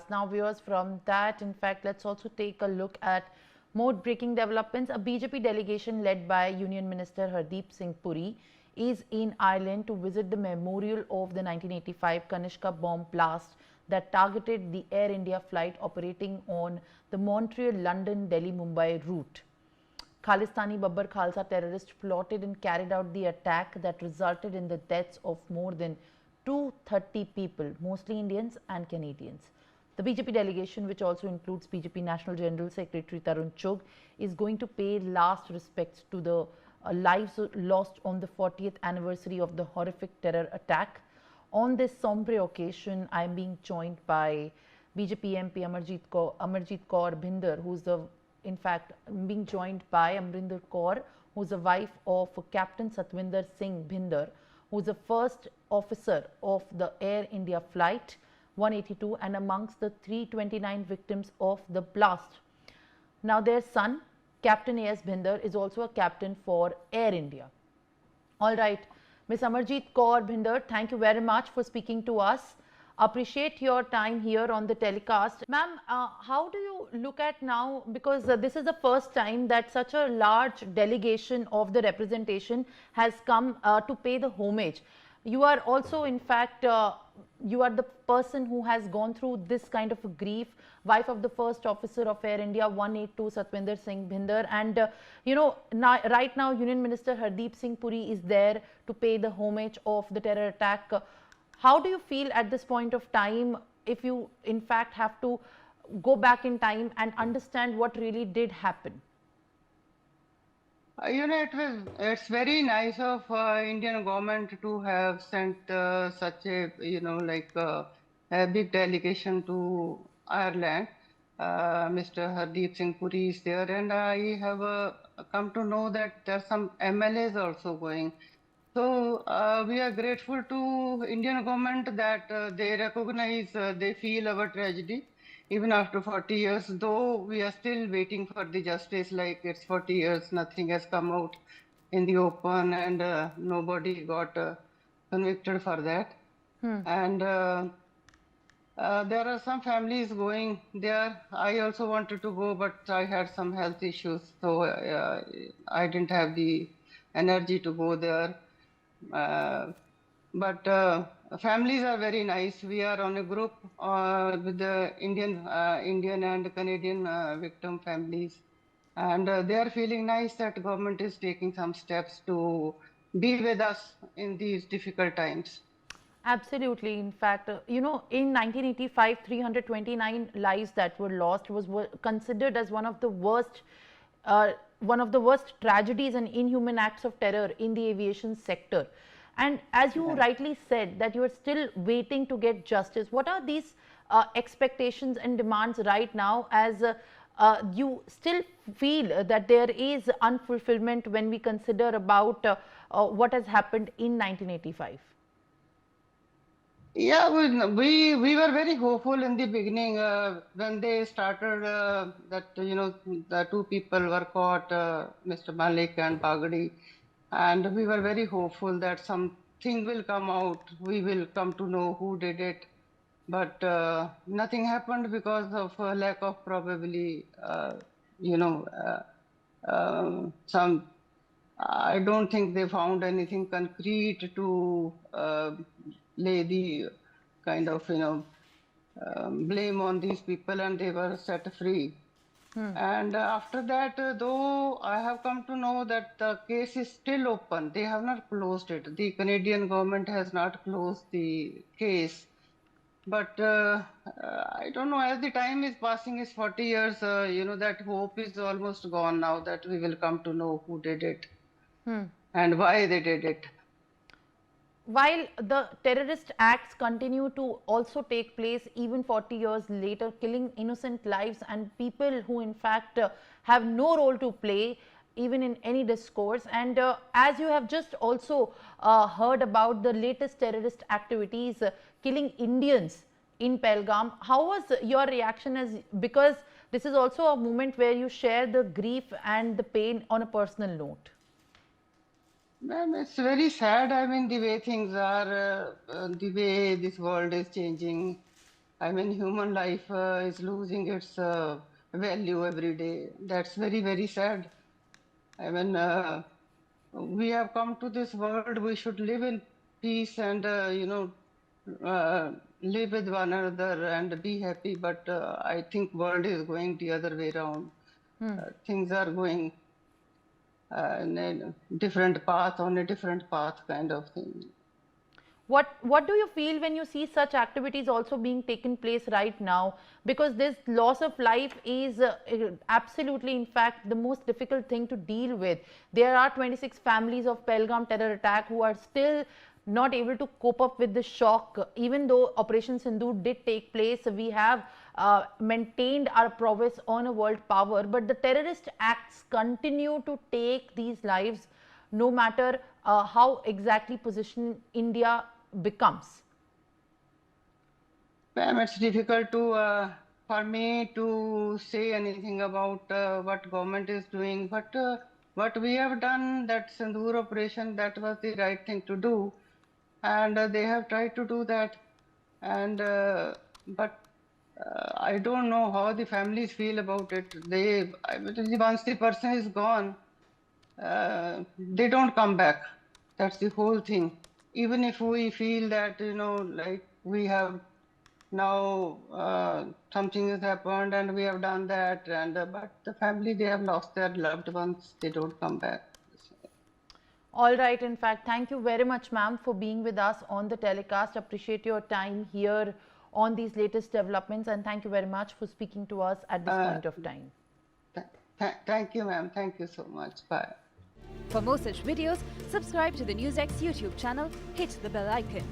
Now, viewers, from that, in fact, let's also take a look at more breaking developments. A BJP delegation led by Union Minister Hardeep Singh Puri is in Ireland to visit the memorial of the 1985 Kanishka bomb blast that targeted the Air India flight operating on the Montreal-London-Delhi-Mumbai route. Khalistani Babar Khalsa terrorists plotted and carried out the attack that resulted in the deaths of more than 230 people, mostly Indians and Canadians. The BJP delegation, which also includes BJP National General Secretary Tarun Chugh, is going to pay last respects to the lives lost on the 40th anniversary of the horrific terror attack. On this sombre occasion, I am being joined by BJP MP Amarjit Kaur Bhinder, who's being joined by Amrinder Kaur, who's the wife of Captain Satwinder Singh Bhinder, who's the first officer of the Air India flight 182 and amongst the 329 victims of the blast. Now, their son, Captain A.S. Bhinder, is also a captain for Air India. All right, Ms. Amarjit Kaur Bhinder, thank you very much for speaking to us. Appreciate your time here on the telecast. Ma'am, how do you look at now, because this is the first time that such a large delegation of the representation has come to pay the homage. You are also, in fact, you are the person who has gone through this kind of a grief, wife of the first officer of Air India 182 Satwinder Singh Bhinder, and right now Union Minister Hardeep Singh Puri is there to pay the homage of the terror attack. How do you feel at this point of time, if you in fact have to go back in time and understand what really did happen? It's very nice of Indian government to have sent such a, a big delegation to Ireland. Mr. Hardeep Singh Puri is there, and I have come to know that there are some MLAs also going. So we are grateful to Indian government that they recognize, they feel our tragedy. Even after 40 years, though we are still waiting for the justice, like it's 40 years, nothing has come out in the open, and nobody got convicted for that. And there are some families going there. I also wanted to go, but I had some health issues, so I didn't have the energy to go there. But families are very nice. We are on a group with the Indian and Canadian victim families, and they are feeling nice that government is taking some steps to be with us in these difficult times. Absolutely. In fact, in 1985, 329 lives that were lost were considered as one of the worst tragedies and inhuman acts of terror in the aviation sector. And as you rightly said, that you are still waiting to get justice. What are these expectations and demands right now, as you still feel that there is unfulfillment when we consider about what has happened in 1985? Yeah, we were very hopeful in the beginning when they started that the two people were caught, Mr. Malik and Bagadi, and we were very hopeful that something will come out. We will come to know who did it, but nothing happened because of lack of probably, some. I don't think they found anything concrete to lay the kind of blame on these people, and they were set free. And after that, though I have come to know that the case is still open, they have not closed it. The Canadian government has not closed the case. But I don't know, as the time is passing, is 40 years, that hope is almost gone now, that we will come to know who did it and why they did it. While the terrorist acts continue to also take place even 40 years later, killing innocent lives and people who in fact have no role to play even in any discourse. And as you have just also heard about the latest terrorist activities killing Indians in Pahalgam, how was your reaction, as because this is also a moment where you share the grief and the pain on a personal note? Ma'am, it's very sad. I mean, the way things are, the way this world is changing. I mean, human life is losing its value every day. That's very, very sad. I mean, we have come to this world, we should live in peace and, uh, live with one another and be happy. But I think world is going the other way around. Things are going in a different path, on a different path kind of thing. What do you feel when you see such activities also being taken place right now? Because this loss of life is absolutely, in fact, the most difficult thing to deal with. There are 26 families of Pahalgam terror attack who are still not able to cope up with the shock. Even though Operation Sindoor did take place, we have maintained our prowess on a world power, but the terrorist acts continue to take these lives no matter how exactly positioned India becomes. Ma'am, it's difficult to for me to say anything about what government is doing, but what we have done, that Sindoor operation, that was the right thing to do, and they have tried to do that, and but I don't know how the families feel about it. Once the person is gone, they don't come back. That's the whole thing. Even if we feel that, like we have now something has happened and we have done that, and but the family, they have lost their loved ones, they don't come back. All right, in fact, thank you very much, ma'am, for being with us on the telecast. Appreciate your time here on these latest developments, and thank you very much for speaking to us at this point of time. Thank you, ma'am. Thank you so much. Bye. For more such videos, subscribe to the NewsX YouTube channel, hit the bell icon.